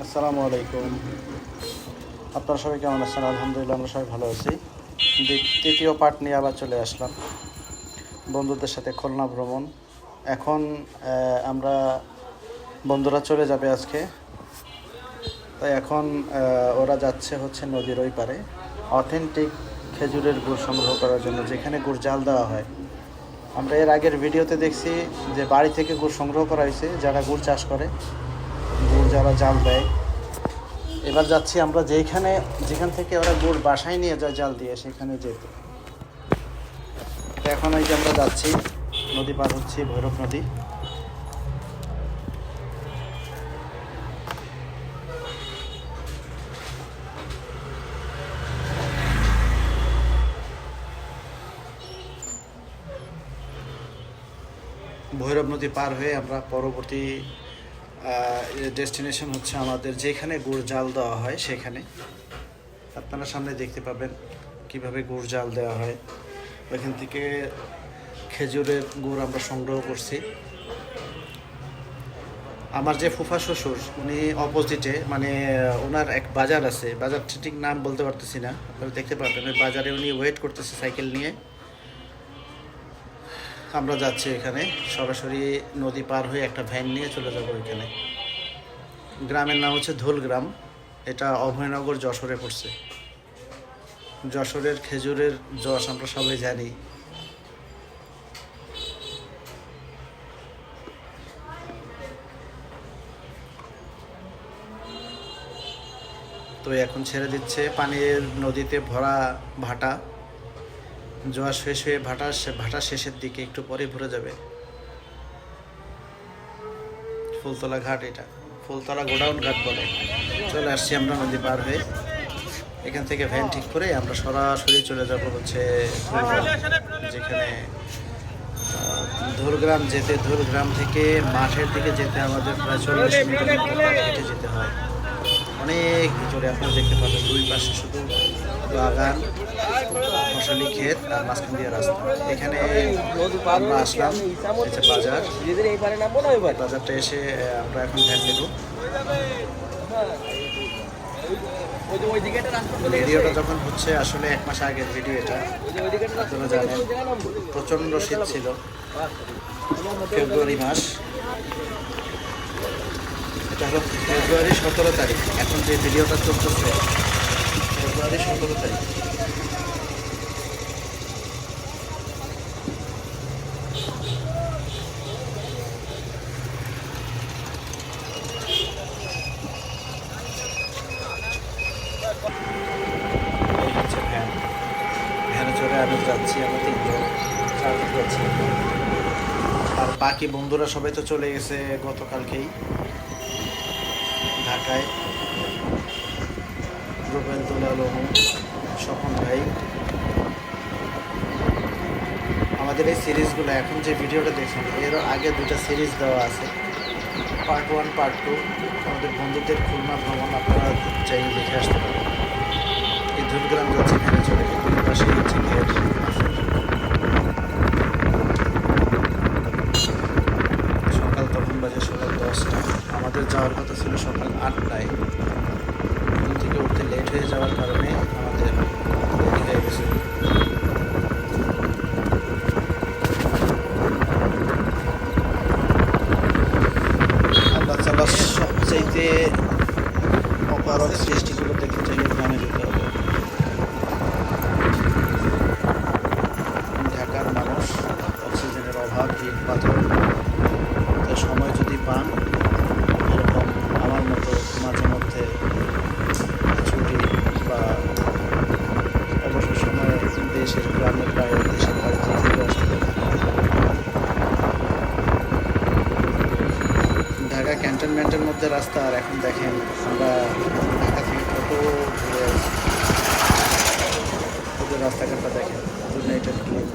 আসসালামু আলাইকুম। আপনারা সবাই কেমন আছেন? আলহামদুলিল্লাহ, আমরা সবাই ভালো আছি। তৃতীয় পার্ট নিয়ে আবার চলে আসলাম বন্ধুদের সাথে খুলনা ভ্রমণ। এখন আমরা বন্ধুরা চলে যাবে আজকে, তাই এখন ওরা যাচ্ছে হচ্ছে নদীর ওই পারে অথেন্টিক খেজুরের গুড় সংগ্রহ করার জন্য, যেখানে গুড় জাল দেওয়া হয়। আমরা এর আগের ভিডিওতে দেখছি যে বাড়ি থেকে গুড় সংগ্রহ করা হয়েছে, যারা গুড় চাষ করে, গুড় যারা জাল দেয়। এবার যাচ্ছি আমরা যেখান থেকে ওরা গুড় বাসায় নিয়ে যায় জাল দিয়ে, সেখানে যেতে। এখন এই যে আমরা যাচ্ছি, নদী পার হচ্ছি, ভৈরব নদী। ভৈরব নদী পার হয়ে আমরা পরবর্তী ডেস্টিনেশন হচ্ছে আমাদের যেখানে গুড় জাল দেওয়া হয় সেখানে। আপনারা সামনে দেখতে পাবেন কিভাবে গুড় জাল দেওয়া হয়। ওইখান থেকে খেজুরের গুড় আমরা সংগ্রহ করছি। আমার যে ফুফা শ্বশুর, উনি অপোজিটে, মানে ওনার এক বাজার আছে, বাজারটা ঠিক নাম বলতে পারতেছি না, আপনারা দেখতে পারবেন। ওই বাজারে উনি ওয়েট করতেছে সাইকেল নিয়ে। আমরা যাচ্ছি এখানে, সরাসরি নদী পার হয়ে একটা ভ্যান নিয়ে চলে যাবো ওইখানে। গ্রামের নাম হচ্ছে ধুলগ্রাম, এটা অভয়নগর যশোরে পড়ছে। যশোরের খেজুরের যশ আমরা সবাই জানি। তো এখন ছেড়ে দিচ্ছে পানির নদীতে ভরা ভাটা। জোয়ার শেষ হয়ে ভাটা শেষের দিকে একটু পরে ভরে যাবে। ফুলতলা ঘাট, এটা ফুলতলা গোডাউন ঘাট বলে। চলে আসছি আমরা নদী পার হয়ে। এখান থেকে ভ্যান ঠিক করে আমরা সরাসরি চলে যাব হচ্ছে যেখানে ধুলগ্রাম যেতে, ধুলগ্রাম থেকে মাঠের দিকে যেতে আমাদের প্রায় 40 মিনিট হেঁটে যেতে হয়। অনেক ভিতরে আপনারা দেখতে পাবেন, দুই পাশে শুধু বাগান, ফসলি ক্ষেত আর মাঝখান দিয়ে রাস্তা। এখানে আমরা আসলাম, হচ্ছে বাজার। বাজারটা এসে আমরা এখন ভ্যান নেব। ভিডিওটা যখন হচ্ছে আসলে 1 মাস আগের ভিডিও, এটা আপনারা জানেন প্রচণ্ড শীত ছিল, ফেব্রুয়ারি মাস। এটা হলো ফেব্রুয়ারি 17 তারিখ। এখন যে ভিডিওটা চলতেছে ফেব্রুয়ারি 17 তারিখ। ভ্যানে চড়ে আমি যাচ্ছি, আমরা 3 জন যাচ্ছি। আর বাকি বন্ধুরা সবাই তো চলে গেছে গতকালকেই ঢাকায়। রুবেল আলম, স্বপন ভাই। আমাদের এই সিরিজগুলো, এখন যে ভিডিওটা দেখছেন, এর আগে 2টা সিরিজ দেওয়া আছে, পার্ট 1, পার্ট 2। আমাদের বন্ধুদের খুলনা ভ্রমণ, আপনারা চাই দেখে আসতে পারেন। এই ধুলগ্রাম যাচ্ছে ভ্যানে চলে, দুই পাশে হচ্ছে ঘের। সকাল তখন বাজে সকাল 10টা। আমাদের যাওয়ার কথা ছিল সকাল 8টায়। ঘুম থেকে উঠতে লেট হয়ে যাওয়ার কারণে আমাদের দেরি হয়ে গেছে। আল্লাহ তাআলা সবচাইতে অপারক সৃষ্টিগুলো দেখতে চাইলে গ্রামে যেতে হবে। ঢাকার মানুষ, অক্সিজেনের অভাব, ইট পাথর। তো সময় যদি পান, এরকম আমার মতো মাঝে মধ্যে ছুটি বা অবসর সময়ে দেশের গ্রামের বাইরে, দেশের বাড়িতে ঘুরে আসতে। ঢাকা ক্যান্টনমেন্টের মধ্যে রাস্তা, আর এখন দেখেন আমরা ঢাকা থেকে কত ঘুরে আসছি। ওদের রাস্তাঘাটটা দেখেন, ইউনাইটেড ক্লিন।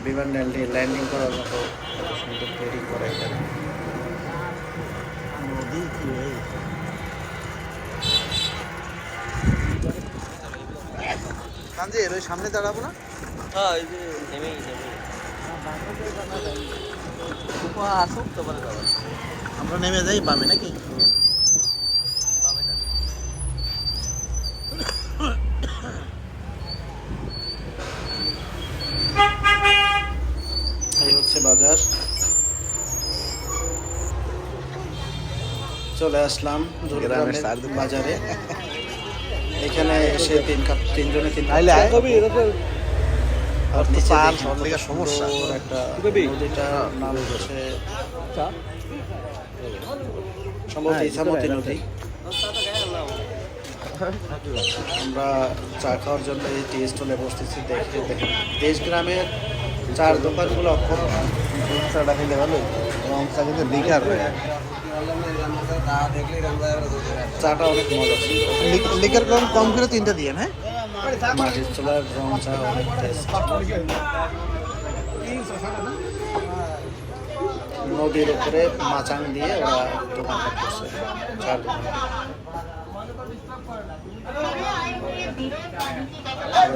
বিমান ল্যান্ডিং করার মতো এত সুন্দর তৈরি করা এখানে। নদী কি ভাই! কাঞ্জির ওই সামনে দাঁড়াবো না? হ্যাঁ, এই যে নেমেই আসুক তারপরে যাবো। আমরা নেমে যাই বামে নাকি? চলে আসলাম গ্রামের দুর্গ্রামের বাজারে। এখানে এসে তিনজনে তিন কাপ আইলে চা আয়। খাবো। আর নিচে চাল দেখি সব কত লেগে সমস্যা। সুন্দর একটা নদীটার নাম হচ্ছে সম্ভবত ইছামতি নদী। আমরা চা খাওয়ার জন্য এই টি স্টলে বসতেছি। দেখেন দেশ গ্রামের চার দোকানগুলো অক্ষম। দুধ চাটা খেলে ভালো, রং চা কিন্তু লিকার হয়। চাটা অনেক মজা ছিল। লিকার কম কম করে 3টা দিয়ে, হ্যাঁ। মাটির চুলার রং চা অনেক টেস্ট। নদীর উপরে মাচাং দিয়ে ওরা দোকানটা করছে, চার দোকান।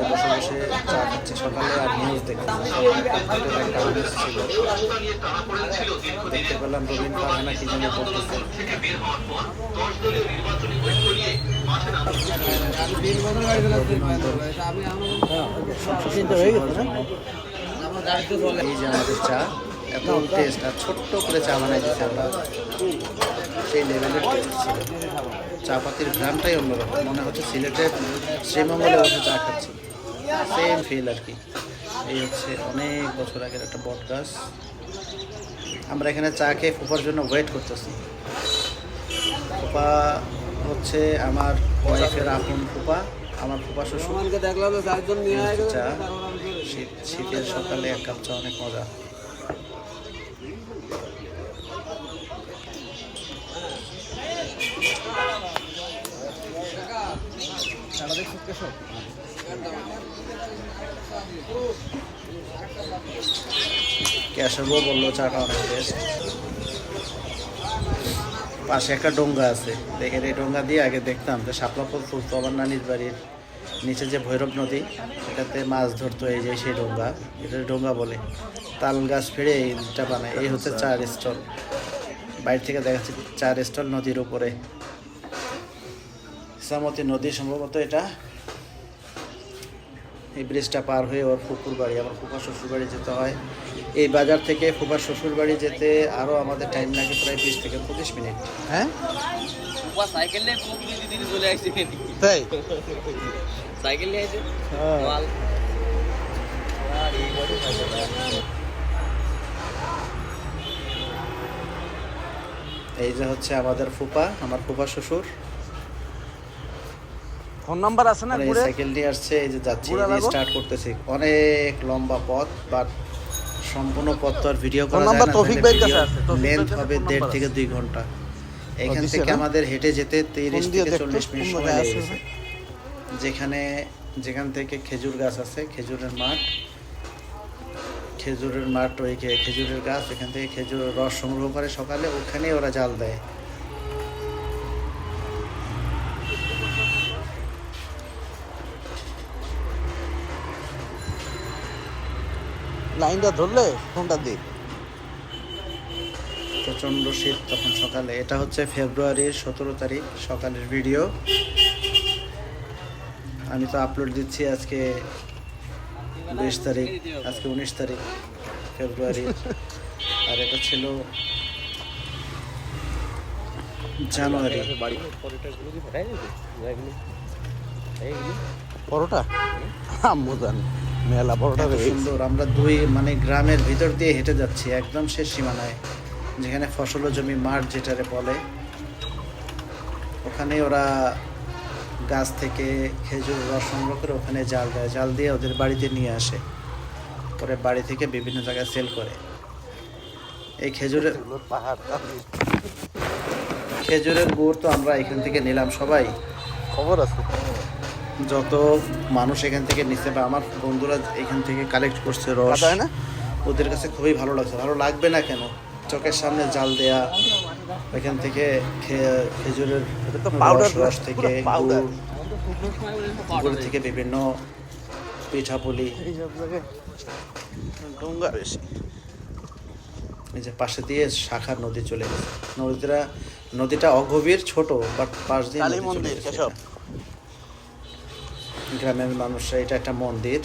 বসে বসে চা খাচ্ছে সকালে আর নিউজ দেখতেছে। একটা আমেজ ছিল, দেখতে পেলাম রবীন ফারহানা কি যেন করতেছে। এই যে আমাদের চা এত টেস্ট, আর ছোট্ট করে চা বানাই দিচ্ছে আমরা, সেই লেভেলের টেস্ট ছিল। চা পাতির ঘ্রামটাই অন্যরকম, মনে হচ্ছে সিলেটের শ্রীমঙ্গলে বসে চা খাচ্ছি, সেম ফিল আর কি। এই হচ্ছে অনেক বছর আগের একটা বট গাছ। আমরা এখানে চা খেয়ে ফুপার জন্য ওয়েট করতেছি। ফুপা হচ্ছে আমার ওয়াইফের আপন ফুপা, আমার ফুপা শ্বশুর। চা শীতের সকালে এক কাপ চা অনেক মজা। কেশবও বললো চাটা অনেক টেস্ট। পাশে একটা ডোঙ্গা আছে, দেখেন এই ডোঙ্গা দিয়ে আগে দেখতাম যে শাপলা ফুল তুলতো আমার নানির বাড়ির নিচে যে ভৈরব নদী, এটাতে মাছ ধরতো। এই যে সেই ডোঙ্গা, এটা ডোঙ্গা বলে। তাল গাছ ফেড়ে এইটা বানায়। এই হচ্ছে চার স্টল, বাইরে থেকে দেখাচ্ছি চার স্টল নদীর উপরে। ইছামতি নদী সম্ভবত এটা। এই ব্রিজটা পার হয়ে ওর ফুপুর বাড়ি, আমার ফুফার শ্বশুর বাড়ি যেতে হয়। এই বাজার থেকে ফুফার শ্বশুর বাড়ি যেতে আরও আমাদের টাইম লাগে প্রায় 20 থেকে 25 মিনিট। হ্যাঁ, সাইকেল নিয়ে দিদি চলে আসছে, তাই সাইকেল নিয়ে আসছে হ্যাঁ। মাল। এই যে হচ্ছে আমাদের ফুপা, আমার ফুফা শ্বশুর। ফোন নাম্বার আছে না আর এই ঘুরে? সাইকেল নিয়ে আসছে, এই যে যাচ্ছি, ঘুরে লাগো? স্টার্ট করতেছি। অনেক লম্বা পথ, বাট সম্পূর্ণ পথ তো আর ভিডিও করা যায় নাম্বার না, তৌফিক ভাইয়ের কাছে আছে, তৌফিক ভাইয়ের লেন্থ কাছে হবে ফোন 1.5 নাম্বার থেকে আছে। 2 ঘন্টা। এখান দিছে থেকে না? আমাদের হেঁটে যেতে 30 ফোন দিয়ে থেকে দেখতো, 40 মিনিট কোন সময় জায়গায় লেগে আছে? গেছে। যেখান থেকে খেজুর গাছ আছে, খেজুরের মাঠ, ওই খেজুরের গাছ, এখান থেকে খেজুরের রস সংগ্রহ করে সকালে, ওখানে ওরা জাল দেয়। লাইনটা ধরলে ফোনটা দিই। প্রচণ্ড শীত তখন সকালে। এটা হচ্ছে ফেব্রুয়ারির 17 তারিখ সকালের ভিডিও। আমি তো আপলোড দিচ্ছি আজকে 20 তারিখ, আজকে 19 তারিখ ফেব্রুয়ারি। আর এটা ছিল জানুয়ারি। বাড়ি পরেটা গুলো কি ফাটাই দিতে এইগুলো পরোটা আম্মু জানি মেলা পরোটা এত সুন্দর। আমরা গ্রামের ভিতর দিয়ে হেঁটে যাচ্ছি একদম শেষ সীমানায়, যেখানে ফসল জমি মাঠ যেটারে বলে। ওখানে ওরা গাছ থেকে খেজুর রস সংগ্রহ করে ওখানে জাল দেয়, জাল দিয়ে ওদের বাড়িতে নিয়ে আসে, পরে বাড়ি থেকে বিভিন্ন জায়গায় সেল করে। এই খেজুরের গুড় তো আমরা এখান থেকে নিলাম সবাই, খবর আছে। যত মানুষ এখান থেকে নিচ্ছে বা আমার বন্ধুরা এখান থেকে কালেক্ট করছে রস, কাদা হয় না? ওদের কাছে খুবই ভালো লাগছে। ভালো লাগবে না কেন, চোখের সামনে জাল দেয়া, এখান থেকে খেজুরের এটা তো পাউডার, রস থেকে পাউডার। গুড় থেকে বিভিন্ন পিঠাপুলি। এইসব জায়গায় ডোঙ্গা বেশি। এই যে পাশে দিয়ে শাখা নদী চলে গেছে। নদীটা অগভীর, ছোট, বাট পাশ দিয়ে কালী নদী চলে মন্দির গেছে। কেশব। গ্রামের মানুষরা, এটা একটা মন্দির।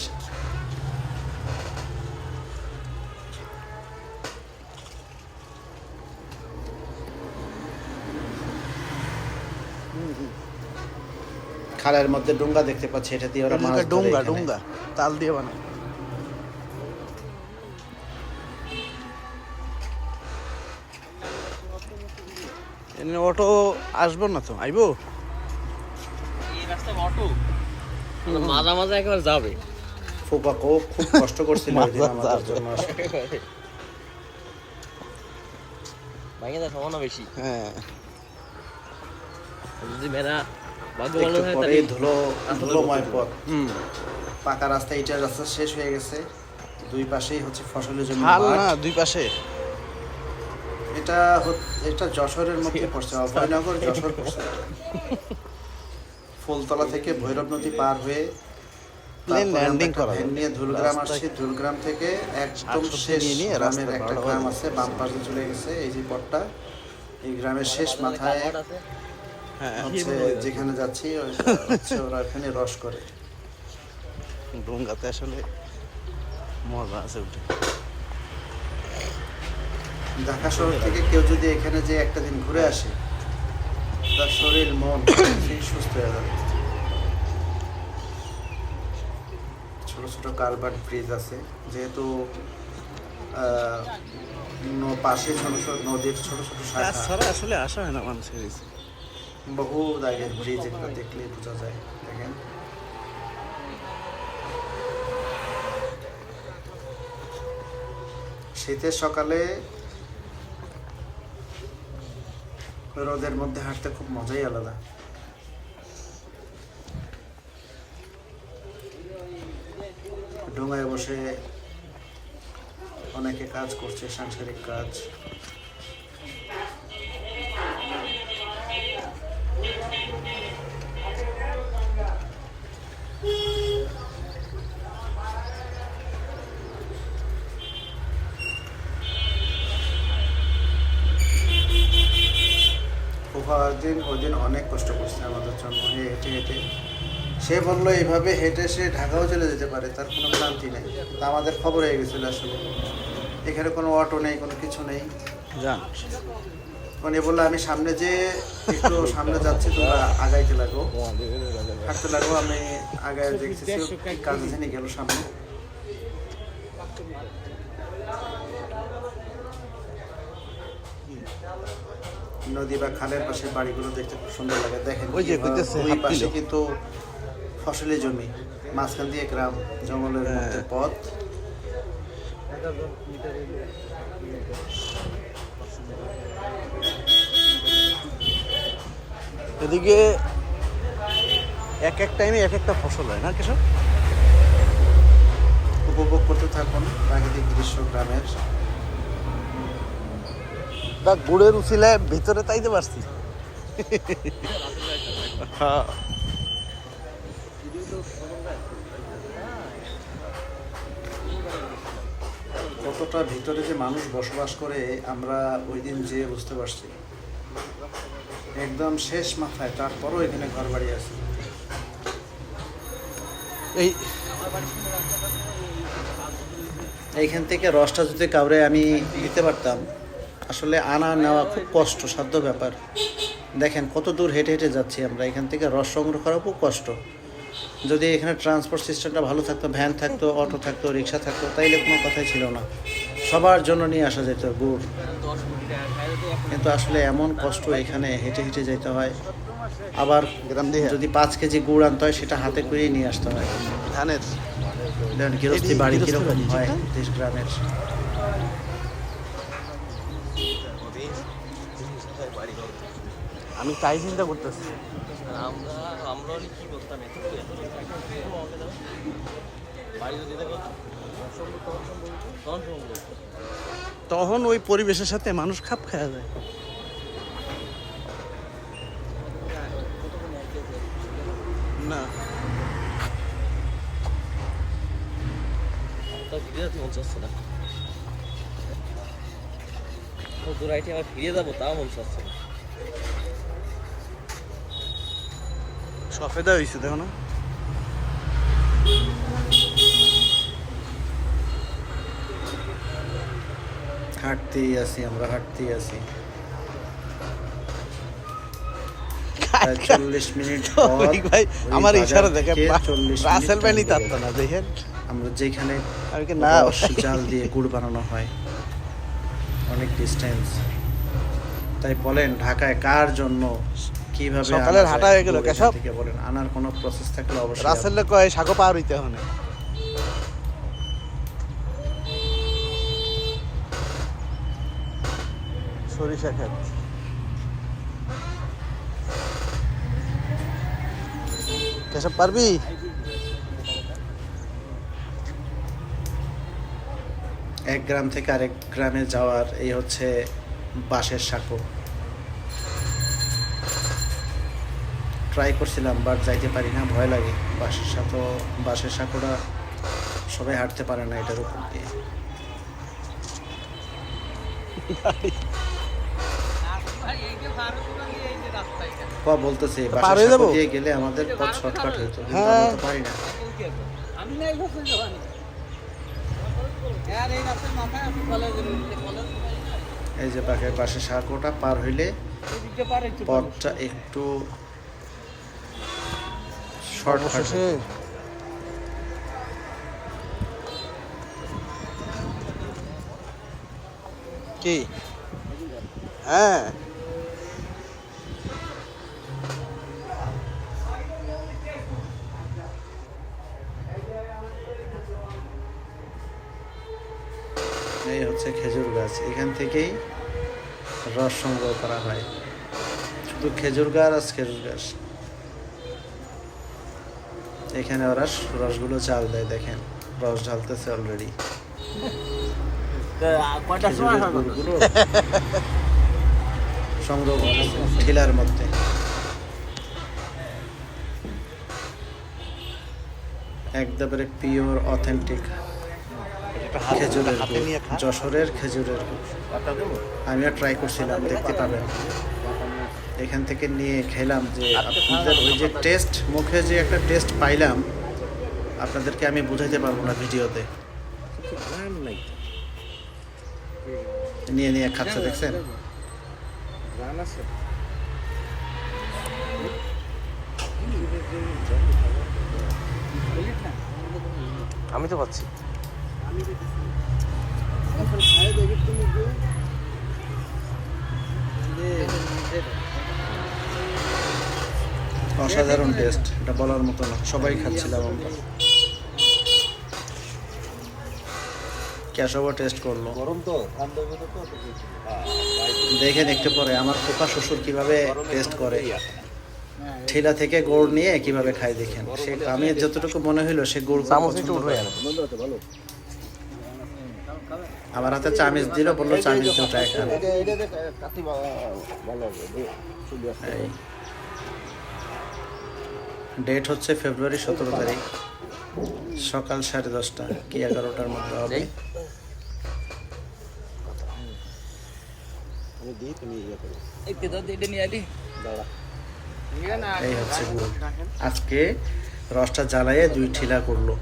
খালের মধ্যে ডুঙ্গা দেখতে পাচ্ছি, এটা দিয়ে ওরা মাছ ধরে ডোঙ্গা এখানে। ডোঙ্গা তাল দিয়ে বানায়। এনে অটো আসবো না তো, আইবো? এই রাস্তা অটো মাঝা মাঝা একবার যাবে। ফুপাকো খুব কষ্ট করছিল ওই দিন আমাদের জন্য আসলে। ভাঙে যায় সমানো বেশি। হ্যাঁ, যদি মেলা ভাগ্য ভালো একটু থাকে পরে তাহলে ধুলোময় পথ, হুম, পাকা রাস্তা, ইটের রাস্তা শেষ হয়ে গেছে, দুই পাশেই হচ্ছে ফসলের জমি খাল মাঠ। না দুই পাশে। এটা যশোরের মধ্যে পড়ছে, অভয়নগর যশোর পড়ছে। ফুলতলা থেকে ভৈরব নদী পার হয়ে প্লেন তারপরে আমরা ল্যান্ডিং একটা করা ভ্যান যাবে। নিয়ে ধুলগ্রাম রাস্তায় আসছি, ধুলগ্রাম থেকে একদম শাকসবজি শেষ নিয়ে নিয়ে গ্রামের রাস্তা একটা ভালো গ্রাম হবে। আছে, বাম পাশে চলে গেছে এই যে পথটা। এই গ্রামের শেষ মাথায় কালভার্ট আছে। হ্যাঁ, হচ্ছে যেখানে যাচ্ছি হচ্ছে ওরা এখানে রস করে। ডোঙ্গাতে আসলে মজা আছে উঠে। ঢাকা শহর থেকে কেউ যদি এখানে যে একটা দিন ঘুরে আসে, তার শরীর মন সেই সুস্থ হয়ে যাবে। ছোট ছোট কালভার্ট ব্রিজ আছে, যেহেতু পাশে ছোট ছোট নদীর ছোট ছোট শাখা, তাছাড়া আসলে আসা হয় না মানুষের কাছে। বহু আগের ব্রিজ, এগুলো দেখলেই বোঝা যায়। দেখেন শীতের সকালে রোদের মধ্যে হাঁটতে খুব মজাই আলাদা। ডোঙায় বসে অনেকে কাজ করছে, সাংসারিক কাজ। ওই দিন অনেক কষ্ট করছে আমাদের জন্য, হেঁটে হেঁটে। সে বললো এইভাবে হেঁটে সে ঢাকাও চলে যেতে পারে, তার কোনো ক্লান্তি নেই। তা আমাদের খবর হয়ে গেছিলো আসলে এখানে কোনো অটো নেই, কোনো কিছু নেই। যান, মানে বললো আমি সামনে যে একটু সামনে যাচ্ছি, তোমরা আগাইতে লাগো, হাঁটতে লাগো। আমি আগায় দেখছি কাজে জানি গেল সামনে। নদী বা খালের পাশে বাড়িগুলো দেখতে খুব সুন্দর লাগে। দেখেন ওই যে কইতেছে দুই হাফ পাশে কিলো। কিন্তু ফসলি জমি, মাঝখান দিয়ে গ্রাম, জঙ্গলের মধ্যে পথ। এদিকে এক এক টাইমে এক একটা ফসল হয় না কৃষক? উপভোগ করতে থাকুন প্রাকৃতিক দৃশ্য গ্রামের। তা গুড়ের উচিলায় ভিতরে তাইতে পারছি। হ্যাঁ, কতটা ভিতরে যে মানুষ বসবাস করে আমরা ওই দিন যে বুঝতে পারছি। একদম শেষ মাথায়, তারপরও এখানে ঘর বাড়ি আছে। এইখান থেকে রসটা যদি কাউরে আমি দিতে পারতাম, আসলে আনা নেওয়া খুব কষ্টসাধ্য ব্যাপার। দেখেন কত দূর হেঁটে হেঁটে যাচ্ছি আমরা, এখান থেকে রস সংগ্রহ করা খুব কষ্ট। যদি এখানে ট্রান্সপোর্ট সিস্টেমটা ভালো থাকতো, ভ্যান থাকতো, অটো থাকতো, রিক্সা থাকতো, তাইলে কোনো কথাই ছিল না, সবার জন্য নিয়ে আসা যেত গুড়। 10 কোটি টাকা খায় যদি এখন কিন্তু আসলে এমন কষ্ট, এখানে হেঁটে হেঁটে যেতে হয়। আবার গ্রাম দিয়ে যদি 5 কেজি গুড় আনতে হয়, সেটা হাতে করেই নিয়ে আসতে হয়। ধানের দেখেন গৃহস্থী বাড়ি গৃহস্থী কীরকম বাড়ি, হয় ঠিক না? দেশ গ্রামের। আমি তাই চিন্তা করতেছি। আমরা হলে কি করতাম, বাড়ি যদি দেখো তখন সম্ভব। তখন ওই পরিবেশের সাথে মানুষ খাপ খাওয়া যায়। না, তাও ফিরে যেতে মন চাচ্ছে না। দূর আইটে আবার ফিরে যাবো, তাও মন চাচ্ছে না। সফেদা হয়েছে দেখো না। হাঁটতেই আছি আমরা, হাঁটতেই আছি। প্রায় 40 মিনিট পর তৌফিক ভাই ওই আমার বাজার ইশারা দেখে থেকে 40 রাসেল মিনিট ব্যানি টাইম তাত্তা না দেখেন আমরা যেখানে আমি কি না রস জাল দিয়ে গুড় বানানো হয় অনেক ডিস্টেন্স। তাই বলেন ঢাকায় কার জন্য কিভাবে সকালের আনা হাঁটা যায় হয়ে গেল গুড় এখান কেশব? থেকে বলেন, আনার কোনো প্রসেস থাকলে অবশ্যই রাসেল কয় সাগো পার হইতে হনে সরিষা ক্ষেত কেসব পারবি এক গ্রাম থেকে আরেক গ্রামে যাওয়ার এই হচ্ছে বাঁশের সাঁকো। ট্রাই করছিলাম বাট যাইতে পারি না, ভয় লাগে। বাঁশের সাঁকোটা সবাই হাঁটতে পারে না এটার উপর দিয়ে। বলতেছে পার বাঁশের হয়ে সাঁকো যাবো? দিয়ে গেলে আমাদের পথ শর্টকাট হইতো, কিন্তু হ্যাঁ। আমরা তো পারি না। এই যে বাঁশের সাঁকোটা পার হইলে পথটা একটু শর্টকাট অবশেষে কি হ্যাঁ এই হচ্ছে খেজুর গাছ, এখান থেকেই রস সংগ্রহ করা হয়। শুধু খেজুর গাছ আর খেজুর গাছ। এখানে ওরা রসগুলো চাল দেয়, দেখেন রস ঢালতেছে অলরেডি। গুড়গুলো সংগ্রহ করতেছে ঠিলার মধ্যে। একদম পিওর অথেন্টিক খেজুরের গুড়, যশোরের খেজুরের গুড়। আমিও ট্রাই করছিলাম, দেখতে পাবেন। এখান থেকে নিয়ে খেলাম, যে আপনাদের ওই যে টেস্ট, মুখে যে একটা টেস্ট পাইলাম, আপনাদেরকে আমি বুঝাইতে পারবো না ভিডিওতে। নিয়ে নিয়ে খাচ্ছে, দেখছেন? আমি তো পাচ্ছি। অসাধারণ টেস্ট, এটা বলার মতো না। সবাই খাচ্ছিলাম আমরা। কেশবও টেস্ট করলো। দেখেন একটু পরে আমার ফুফা শ্বশুর কিভাবে টেস্ট করে, ঠিলা থেকে গুড় নিয়ে কিভাবে খায় দেখেন। সে আমি যতটুকু মনে হইলো সে গুড় চামচ একটু উঠে গেল। আমার হাতে চামিচ দিল, বললো চামিচ দিয়ে ট্রাই খান। ডেট হচ্ছে ফেব্রুয়ারি 17 তারিখ, সকাল 10:30 কি 11টার মধ্যে হবে। এই হচ্ছে গুড়। আজকে রসটা জ্বালাইয়ে 2 ঠিলা করলো।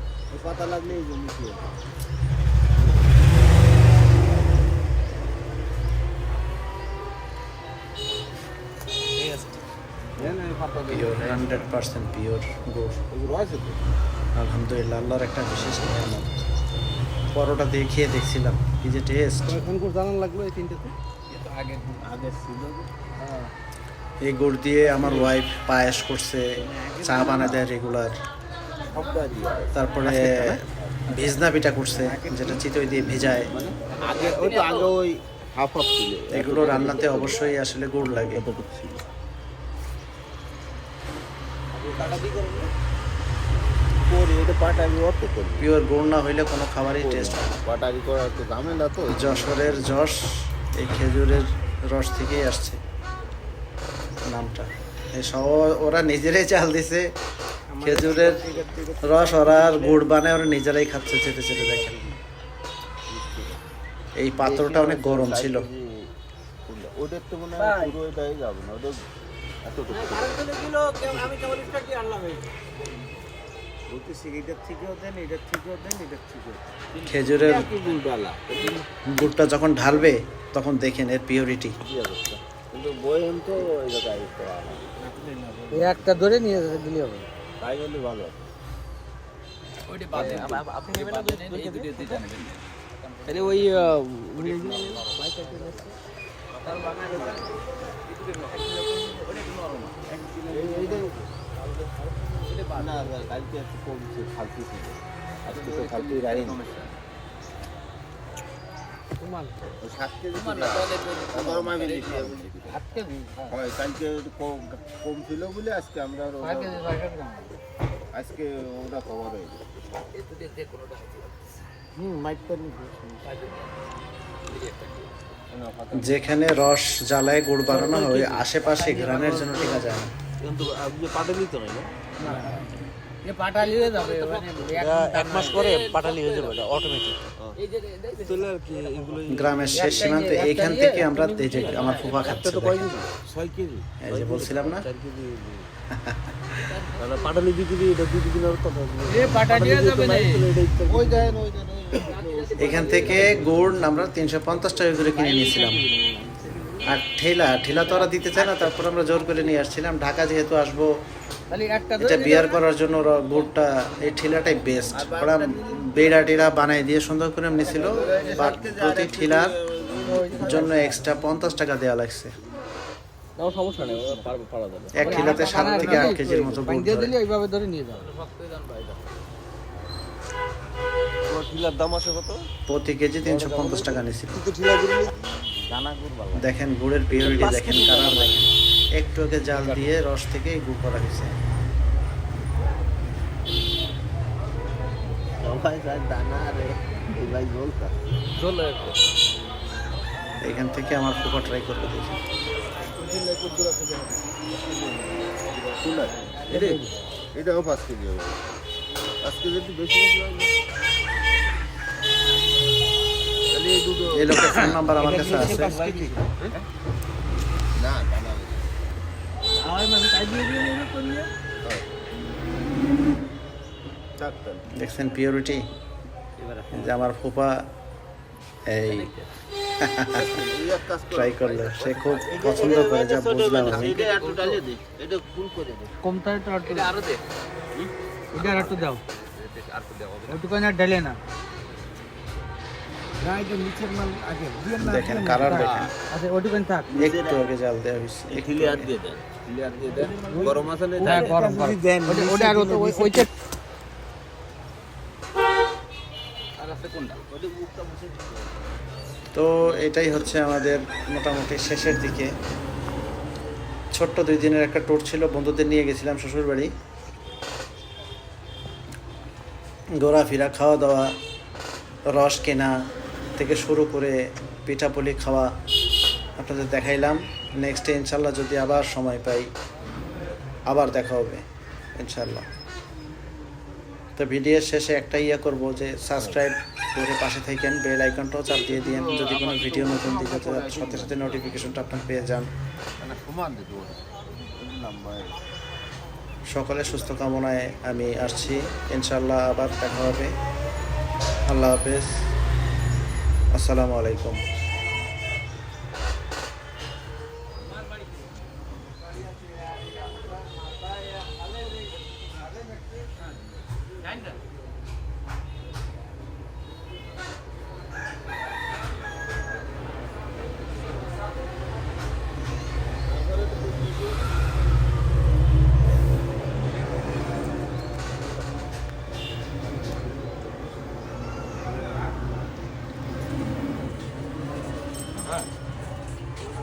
পিওর 100% পিওর গুড়। আলহামদুলিল্লাহ, আল্লাহর একটা বিশেষ নিয়ামত। পরোটা দিয়ে খেয়ে দেখছিলাম কি যে টেস্ট। এই গুড় দিয়ে আমার ওয়াইফ পায়েস করছে, চা বানায় দেয় রেগুলার। তারপরে ভেজনা পিঠা করছে, যেটা চিতই দিয়ে ভেজায়। এগুলো রান্নাতে অবশ্যই আসলে গুড় লাগে। পিওর গুড় না হইলে কোনো খাবারই টেস্ট হয় না। যশোরের যশ এই খেজুরের রস থেকেই আসছে নামটা। এই সব ওরা নিজেরাই চাল দিছে, খেজুরের রস ওরা আর গুড় বানায় ওরা নিজেরাই খাচ্ছে চেটে চেটে। দেখেন এই পাত্রটা অনেক গরম ছিল। ওদের তো মনে হয় পুরো এটাই যাবে না, ওদের এতটুকু খেজুরের গুড়টা যখন ঢালবে তখন দেখেন এর পিওরিটি। কিন্তু বইম তো ওই জায়গায় করা হয়। এই একটা ধরে নিয়ে দিলে হবে। তাই বললে ভালো। আপনি নেবেন না তাহলে ওই না কালকে একটু কমছে, ফালতু ছিল। আজকে তো ফালতুই রাখি না। ওই 7 কেজি ছিল। আমার মা বেশি ছিল। হয় কালকে একটু কম ছিল বলে আজকে আমরা আজকে ওটা কভার হয়ে গেছে। যেখানে রস জ্বালায় গুড় বানানো হয় আশেপাশে ঘ্রাণের জন্য টেকা যায় না। কিন্তু আপনি পাটালি তো নাই না? পাটালি হয়ে যাবে এক মাস পরে পাটালি হয়ে যাবে, অটোমেটিক। তাহলে আর কি এগুলো গ্রামের শেষ সীমান্তে এইখান থেকে আমরা এই যে আমার ফুফা খাচ্ছে তো কয় কেজি? 6 কেজি। এই যে বলছিলাম না 4 কেজি। দাদা পাটালি বিক্রি এটা 2 দিনের কথা। এ পাটালি হয়ে যাবে না। ওই দেন ওই দেন এখান থেকে গুড় আমরা 350 টাকা করে কিনে নিয়েছিলাম। আর ঠেলা তো ওরা দিতে চায় না, তারপর আমরা জোর করে নিয়ে আসছিলাম। ঢাকা যেহেতু আসবো, তাহলে একটা এটা বিয়ার করার জন্য ওরা গুড়টা, এই ঠেলাটাই বেস্ট। ওরা বেড়া টেড়া বানাই দিয়ে সুন্দর করে নিয়েছিল, বাট প্রতি ঠেলার জন্য এক্সট্রা 50 টাকা দেওয়া লাগছে। নাও সমস্যা নেই, পারা যাবে। এক ঠেলাতে 7 থেকে 8 কেজির মতো গুড় দিয়ে ধরে। দিলে এইভাবে ধরে নিয়ে যাবে। তোমার ঠিলার দাম আছে কত? প্রতি কেজি 350 টাকা নিয়েছিল। কিন্তু ঠিলা দিলে দানা গুড় ভালো। দেখেন গুড়ের পিউরিটি দেখেন, কালার দেখেন। একটু আগে জাল দিয়ে রস থেকে এই গুড় করা হয়েছে। সবাই যায় দানা রে এই ভাই বলতা। চলো এখান থেকে আমার ফুফা ট্রাই করবে দেখি। ঠিলা এটাও 5 কেজি হবে। 5 কেজি একটু বেশি বেশি হয় না? তাহলে এই দুটো এই লোকের ফোন নাম্বার আমার কাছে আছে। না দানা ডাক্তার দেখছেন পিউরিটি, যে আমার ফুফা এই এক কাজ করো। ট্রাই করলো, সে খুব পছন্দ করে, যা বুঝলাম আমি। এটা একটু ডালিয়ে দে, এটা ফুল করে দে। কমটা একটু আরটু আরো দে, এটা আরটু দাও, আর তো দেওয়া হবে না। ওটু কেন ঢেলে না। না এটা নিচের মাল আগে দিয়ে না। দেখেন কালার দেখেন, আচ্ছা ওটু কেন থাক। একটু আগে জাল দেওয়া হয়েছে। একটু ঠিলি হাত আগে। দিয়ে দেন, ঠিলি হাত দিয়ে দেন। গরম আছে না? হ্যাঁ গরম গরম। ওটা আর ওইটা আর আছে কোনটা? তো এটাই হচ্ছে আমাদের মোটামুটি শেষের দিকে। ছোট্ট 2 দিনের একটা ট্যুর ছিল, বন্ধুদের নিয়ে গেছিলাম শ্বশুরবাড়ি। ঘোরাফেরা, খাওয়া দাওয়া, রস কেনা থেকে শুরু করে পিঠাপুলি খাওয়া আপনাদের দেখাইলাম। নেক্সটে ইনশাল্লাহ যদি আবার সময় পাই আবার দেখা হবে ইনশাল্লাহ। তো ভিডিওর শেষে একটা করব যে সাবস্ক্রাইব করে পাশে থাকেন, বেল আইকনটাও চাপ দিয়ে দিন, যদি কোনো ভিডিও নতুন দিকে সাথে সাথে নোটিফিকেশনটা আপনার পেয়ে যান। মানে সমান দিতে হবে নাম্বার। সকলে সুস্থ কামনায় আমি আসছি, ইনশাল্লাহ আবার দেখা হবে। আল্লাহ হাফেজ, আসসালামু আলাইকুম।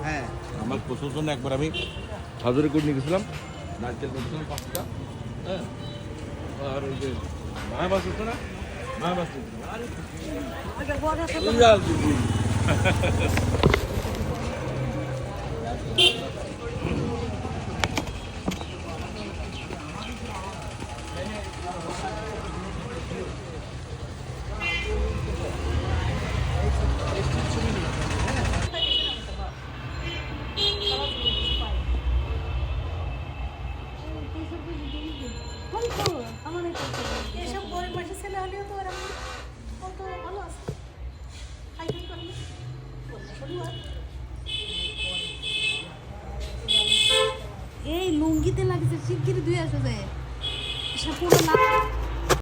হ্যাঁ আমার প্রচুর জন্য একবার আমি হাজারে করে নিয়ে গেছিলাম, নারকেল নিয়েছিলাম 5টা, হ্যাঁ, আর ওই যে মায়া বাস হতো না, মায়া বাস এসব গরিব মাসের ছেলে হলেও তো ওরা কত ভালো আছে খাই খাই করলে শনিবার লুঙ্গিতে লাগছে শিগগিরই ধুয়ে আসো যায় পুরো